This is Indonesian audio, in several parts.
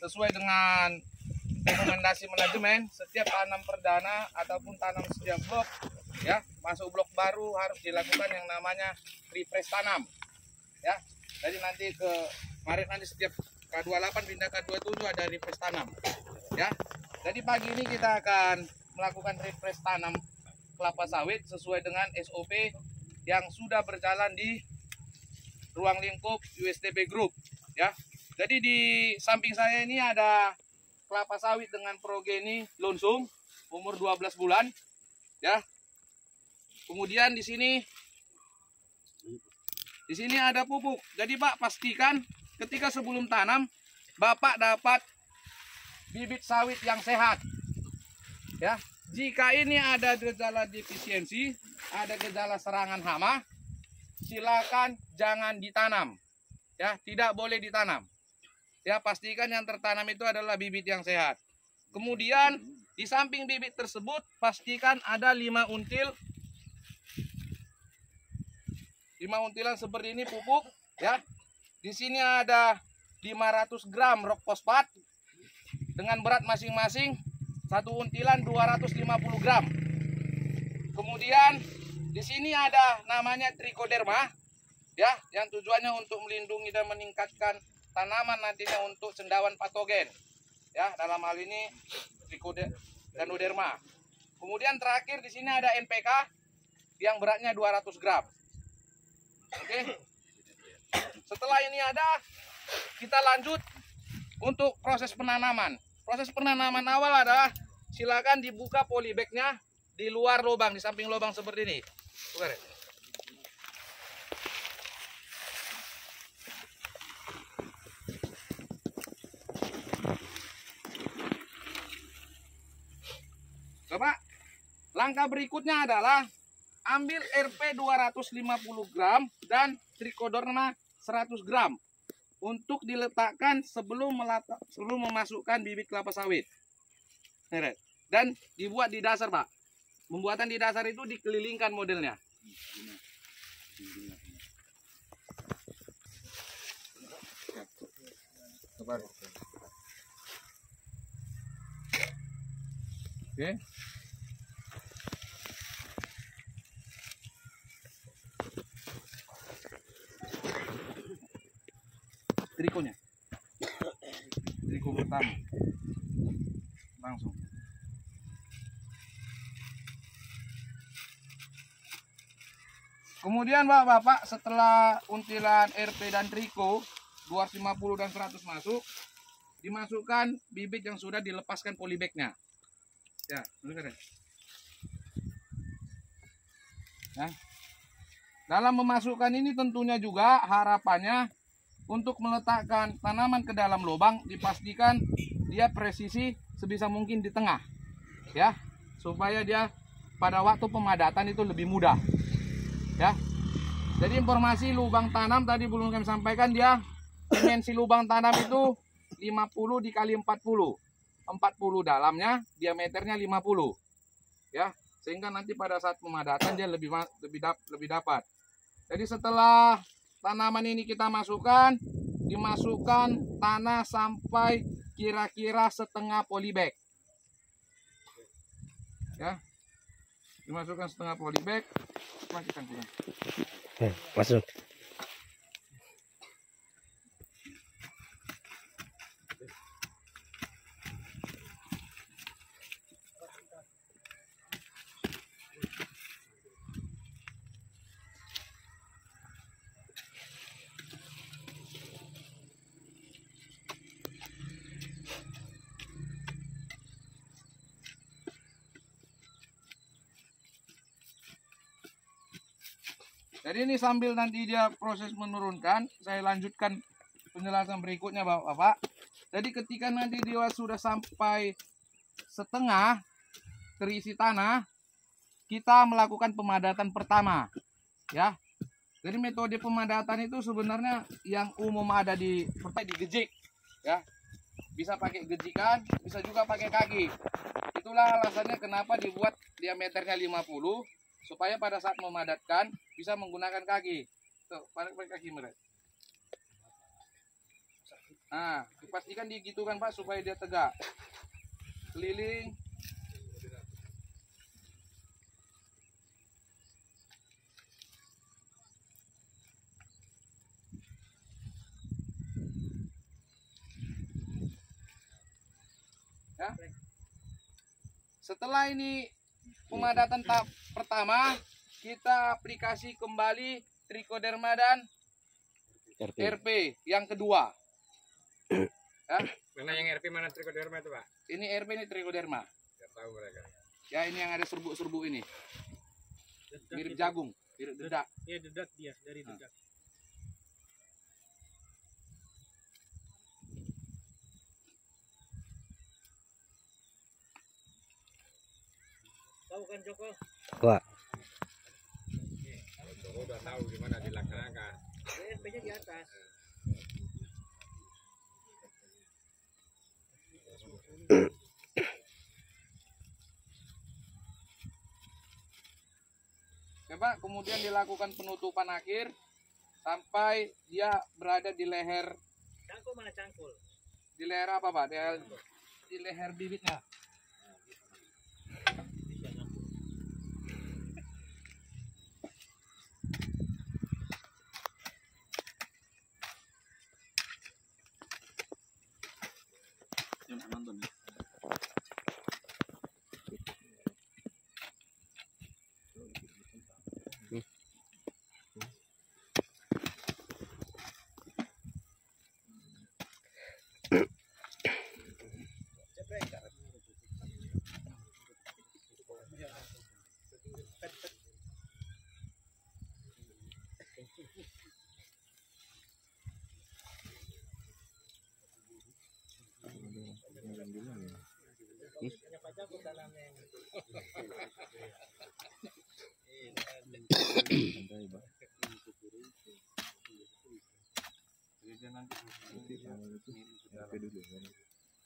sesuai dengan rekomendasi manajemen, setiap tanam perdana ataupun tanam setiap blok, ya, masuk blok baru harus dilakukan yang namanya refresh tanam, ya. Jadi nanti kemarin nanti setiap K28 pindah K27 ada refresh tanam, ya. Jadi pagi ini kita akan melakukan refresh tanam kelapa sawit sesuai dengan SOP yang sudah berjalan di ruang lingkup USDP Group, ya. Jadi di samping saya ini ada kelapa sawit dengan progeni lonsum umur 12 bulan, ya. Kemudian di sini ada pupuk. Jadi Pak, pastikan ketika sebelum tanam Bapak dapat bibit sawit yang sehat, ya. Jika ini ada gejala defisiensi, ada gejala serangan hama, silakan jangan ditanam, ya, tidak boleh ditanam. Ya, pastikan yang tertanam itu adalah bibit yang sehat. Kemudian di samping bibit tersebut pastikan ada 5 until. 5 untilan seperti ini pupuk, ya. Di sini ada 500 gram rock fosfat dengan berat masing-masing satu untilan 250 gram. Kemudian di sini ada namanya trichoderma, ya, yang tujuannya untuk melindungi dan meningkatkan tanaman nantinya untuk cendawan patogen, ya, dalam hal ini trichoderma. Kemudian terakhir di sini ada NPK yang beratnya 200 gram. Oke. Setelah ini ada, kita lanjut untuk proses penanaman. Proses penanaman awal adalah silakan dibuka polybagnya di luar lubang, di samping lubang seperti ini. Buka, ya. Bapak, langkah berikutnya adalah ambil RP 250 gram dan trichoderma 100 gram untuk diletakkan sebelum memasukkan bibit kelapa sawit. Dan dibuat di dasar, Pak. Pembuatan di dasar itu dikelilingkan modelnya. Oke. Trikonya. Triko pertama. Langsung. Kemudian Bapak, setelah untilan RP dan triko 250 dan 100 masuk, dimasukkan bibit yang sudah dilepaskan polybagnya. Ya, benar. Nah, dalam memasukkan ini tentunya juga harapannya untuk meletakkan tanaman ke dalam lubang dipastikan dia presisi sebisa mungkin di tengah, ya, supaya dia pada waktu pemadatan itu lebih mudah, ya. Jadi informasi lubang tanam tadi belum kami sampaikan, dia dimensi lubang tanam itu 50 dikali 40. 40 dalamnya, diameternya 50, ya, sehingga nanti pada saat pemadatan dia lebih dapat. Jadi setelah tanaman ini kita masukkan, dimasukkan tanah sampai kira-kira setengah polybag, ya, dimasukkan setengah polybag. Masuk. Jadi ini sambil nanti dia proses menurunkan, saya lanjutkan penjelasan berikutnya Bapak. Jadi ketika nanti dia sudah sampai setengah terisi tanah, kita melakukan pemadatan pertama, ya. Jadi metode pemadatan itu sebenarnya yang umum ada di gejik, ya. Bisa pakai gejikan, bisa juga pakai kaki. Itulah alasannya kenapa dibuat diameternya 50, supaya pada saat memadatkan bisa menggunakan kaki. Tuh, pakai kaki mereka. Nah, dipastikan digitukan Pak supaya dia tegak. Keliling. Ya. Setelah ini pemadatan tahap pertama, kita aplikasi kembali trichoderma dan RP yang kedua. Ya. Mana yang RP, mana trichoderma itu, Pak? Ini RP, ini trichoderma. Nggak tahu mereka. Ya, ini yang ada serbuk-serbuk ini. Mirip jagung, mirip dedak. Iya, dedak dia, dari dedak. Tahu kan Joko? Pak. Joko udah tahu gimana dilaksanakan. RP-nya di atas. Coba kemudian dilakukan penutupan akhir sampai dia berada di leher. Cangkul mana cangkul? Di leher apa Pak? Di leher bibitnya.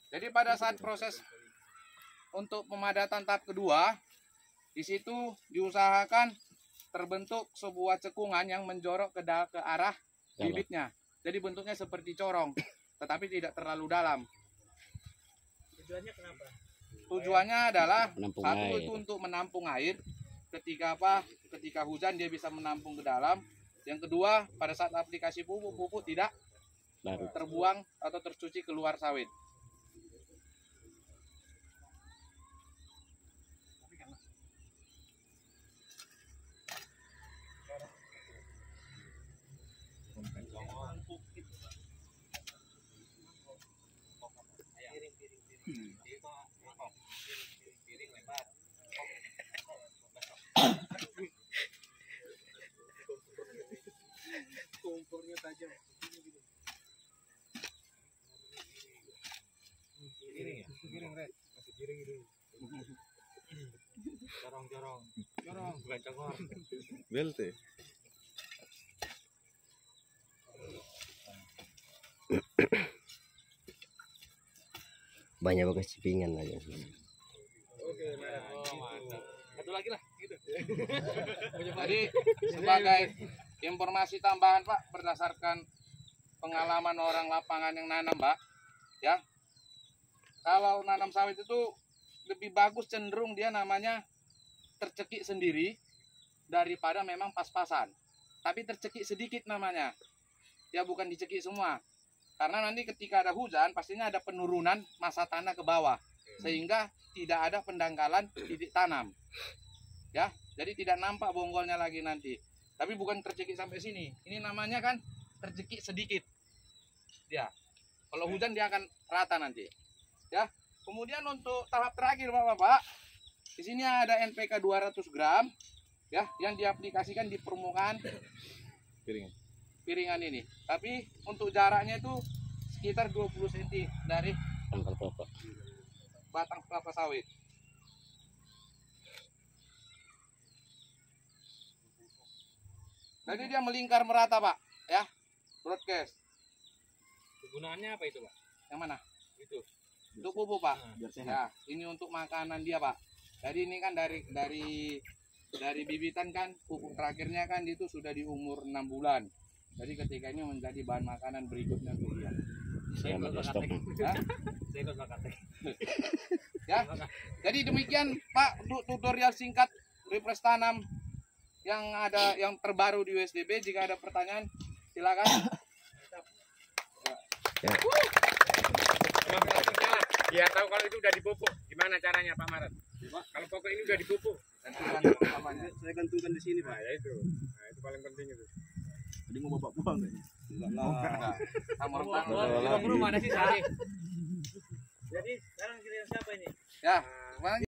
Jadi pada saat proses untuk pemadatan tahap kedua, di situ diusahakan terbentuk sebuah cekungan yang menjorok ke arah bibitnya. Jadi bentuknya seperti corong, tetapi tidak terlalu dalam. Tujuannya kenapa? Tujuannya adalah Menampung satu air. itu untuk menampung air. Ketika hujan dia bisa menampung ke dalam. Yang kedua, pada saat aplikasi pupuk tidak Larut. terbuang atau tercuci keluar sawit. Kompornya tajam. Giring ya? Giring, Red. Masih giring itu. Corong. Bukan congor. Belte. Banyak bekas cipingan aja. Oke, mantap. Satu lagi lah, gitu. Jadi sebagai informasi tambahan Pak, berdasarkan pengalaman orang lapangan yang nanam Pak, ya, kalau nanam sawit itu lebih bagus cenderung dia namanya tercekik sendiri daripada memang pas-pasan. Tapi tercekik sedikit namanya, ya bukan dicekik semua. Karena nanti ketika ada hujan pastinya ada penurunan massa tanah ke bawah, sehingga tidak ada pendangkalan titik tanam. Ya, jadi tidak nampak bonggolnya lagi nanti. Tapi bukan tercekik sampai sini. Ini namanya kan tercekik sedikit. Ya. Kalau hujan dia akan rata nanti. Ya. Kemudian untuk tahap terakhir Bapak-bapak, di sini ada NPK 200 gram ya yang diaplikasikan di permukaan piringan ini. Tapi untuk jaraknya itu sekitar 20 cm dari batang kelapa sawit. Jadi dia melingkar merata Pak, ya, broadcast. Kegunaannya apa itu, Pak? Yang mana? Itu. Untuk pupuk Pak. Biar Ya, sehat. ini untuk makanan dia Pak. Jadi ini kan dari bibitan kan, pupuk terakhirnya kan itu sudah di umur 6 bulan. Jadi ketika ini menjadi bahan makanan berikutnya untuk dia. Selamat stop. Hah? Ya. Jadi demikian Pak untuk tutorial singkat refresh tanam yang terbaru di USDB. Jika ada pertanyaan silakan. Ya. Biar tahu kalau itu udah dipupuk. Gimana caranya Pak Maret? Kalau pokok ini udah dipupuk. Saya gantungkan di sini, Pak. Nah, ya itu. Nah, itu paling penting itu. Jadi mau bapak buang kayaknya. Sama rentang. Rumah ada sih. Jadi sekarang kita siapa ini? Ya, gimana?